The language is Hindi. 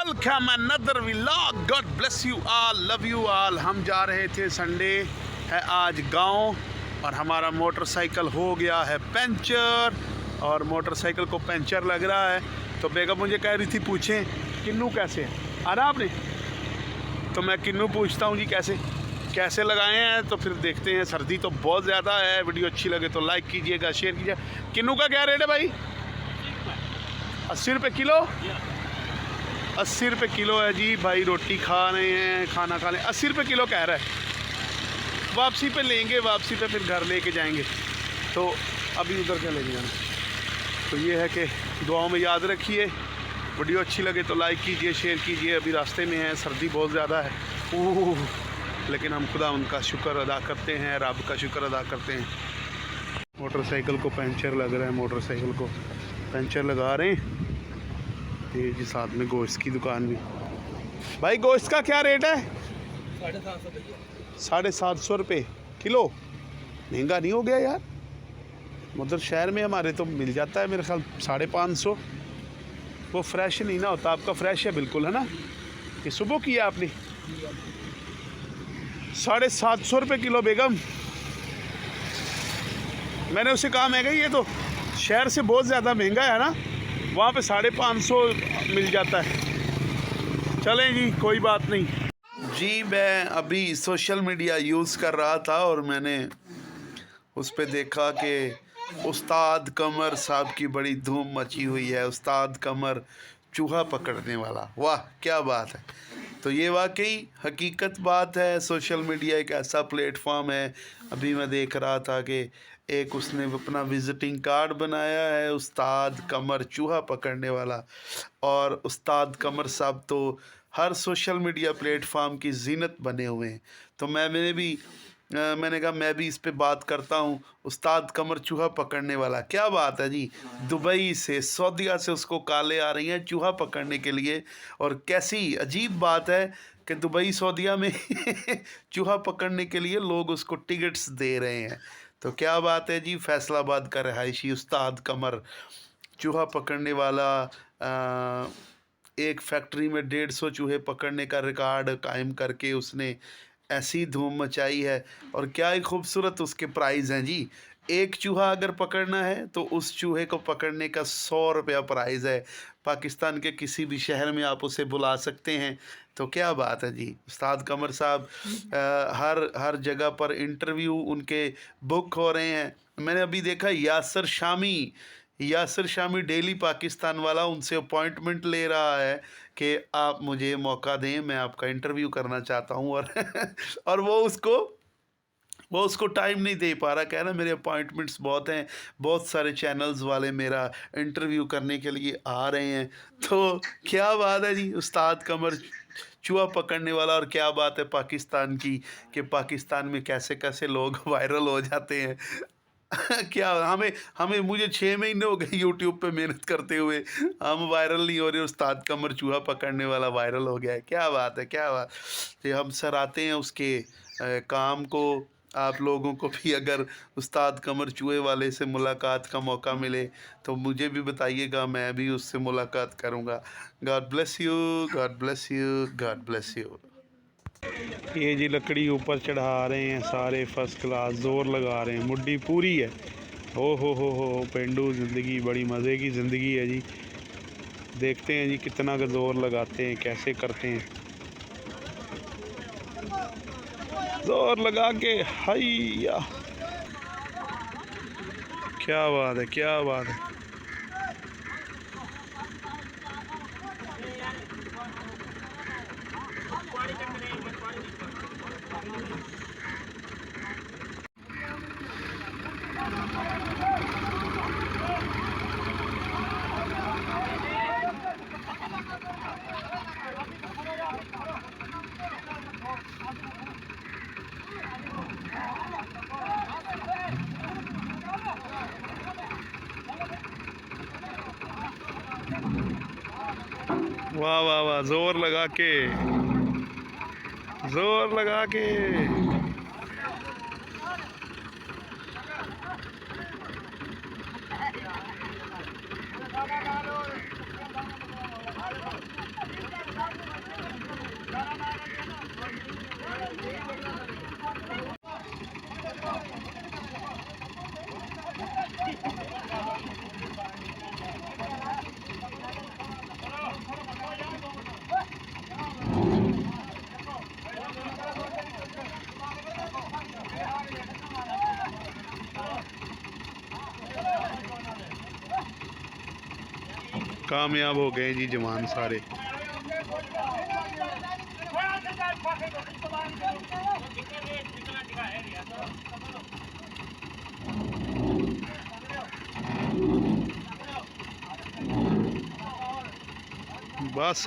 Welcome another vlog. God bless you all, love you all. हम जा रहे थे, संडे है आज, गांव, और हमारा मोटरसाइकिल हो गया है पंचर, और मोटरसाइकिल को पंचर लग रहा है। तो बेगम मुझे कह रही थी पूछें किन्नू कैसे है, आ रहा आपने? तो मैं किन्नू पूछता हूँ जी कैसे लगाए हैं। तो फिर देखते हैं। सर्दी तो बहुत ज़्यादा है। वीडियो अच्छी लगे तो लाइक कीजिएगा, शेयर कीजिएगा। किन्नू का क्या रेट है भाई? 80 रुपये किलो। 80 रुपये किलो है जी भाई। रोटी खा रहे हैं, खाना खा लें। 80 रुपये किलो कह रहा है। वापसी पे लेंगे, वापसी पे फिर घर लेके जाएंगे। तो अभी उधर क्या लेके जाना। तो ये है कि दुआओं में याद रखिए। वीडियो अच्छी लगे तो लाइक कीजिए, शेयर कीजिए। अभी रास्ते में हैं, सर्दी बहुत ज़्यादा है, ओह, लेकिन हम खुदा उनका शुक्र अदा करते हैं, रब का शुक्र अदा करते हैं। मोटरसाइकिल को पंचर लग रहा है, मोटरसाइकिल को पंचर लगा रहे हैं। ये जी साथ में गोश्त की दुकान भी। भाई गोश्त का क्या रेट है? 750 रुपये किलो। महंगा नहीं हो गया यार? मतलब शहर में हमारे तो मिल जाता है मेरे ख्याल 550। वो फ्रेश नहीं ना होता। आपका फ्रेश है बिल्कुल, है ना? ये सुबह किया आपने? 750 रुपये किलो बेगम। मैंने उसे कहा, महंगा ये तो शहर से बहुत ज़्यादा महंगा है ना, वहाँ पे 550 मिल जाता है। चलें जी, कोई बात नहीं जी। मैं अभी सोशल मीडिया यूज़ कर रहा था और मैंने उस पर देखा कि उस्ताद कमर साहब की बड़ी धूम मची हुई है। उस्ताद कमर चूहा पकड़ने वाला, वाह क्या बात है। तो ये वाकई हकीकत बात है। सोशल मीडिया एक ऐसा प्लेटफॉर्म है। अभी मैं देख रहा था कि एक उसने अपना विज़िटिंग कार्ड बनाया है, उस्ताद कमर चूहा पकड़ने वाला। और उस्ताद कमर साहब तो हर सोशल मीडिया प्लेटफॉर्म की जीनत बने हुए हैं। तो मैंने कहा मैं भी इस पे बात करता हूँ। उस्ताद कमर चूहा पकड़ने वाला, क्या बात है जी। दुबई से, सऊदीया से उसको काले आ रही हैं चूहा पकड़ने के लिए। और कैसी अजीब बात है कि दुबई सऊदीया में चूहा पकड़ने के लिए लोग उसको टिकट्स दे रहे हैं। तो क्या बात है जी। फैसलाबाद का रहायशी उस्ताद कमर चूहा पकड़ने वाला एक फैक्ट्री में 150 चूहे पकड़ने का रिकॉर्ड कायम करके उसने ऐसी धूम मचाई है। और क्या ही खूबसूरत उसके प्राइज़ हैं जी। एक चूहा अगर पकड़ना है तो उस चूहे को पकड़ने का 100 रुपया प्राइज़ है। पाकिस्तान के किसी भी शहर में आप उसे बुला सकते हैं। तो क्या बात है जी। उस्ताद कमर साहब हर जगह पर इंटरव्यू उनके बुक हो रहे हैं। मैंने अभी देखा यासिर शामी डेली पाकिस्तान वाला उनसे अपॉइंटमेंट ले रहा है कि आप मुझे मौका दें, मैं आपका इंटरव्यू करना चाहता हूं। और और वो उसको टाइम नहीं दे पा रहा। कह रहा मेरे अपॉइंटमेंट्स बहुत हैं, बहुत सारे चैनल्स वाले मेरा इंटरव्यू करने के लिए आ रहे हैं। तो क्या बात है जी। उस्ताद कमर चूहा पकड़ने वाला। और क्या बात है पाकिस्तान की कि पाकिस्तान में कैसे कैसे लोग वायरल हो जाते हैं। क्या हमें मुझे 6 महीने हो गए यूट्यूब पे मेहनत करते हुए, हम वायरल नहीं हो रहे। उस्ताद कमर चूहा पकड़ने वाला वायरल हो गया है। क्या बात है, क्या बात। तो हम सराहते हैं उसके काम को। आप लोगों को भी अगर उस्ताद कमर चूहे वाले से मुलाकात का मौका मिले तो मुझे भी बताइएगा, मैं भी उससे मुलाकात करूँगा। God bless you, God bless you, God bless you. ये जी लकड़ी ऊपर चढ़ा रहे हैं सारे, फर्स्ट क्लास, जोर लगा रहे हैं, मुड्डी पूरी है। हो हो पेंडू ज़िंदगी बड़ी मज़े की ज़िंदगी है जी। देखते हैं जी कितना का जोर लगाते हैं, कैसे करते हैं। जोर लगा के हैया, क्या बात है, क्या बात है। वाह वाह वाह, जोर लगा के, जोर लगा के। कामयाब हो गए जी जवान सारे। बस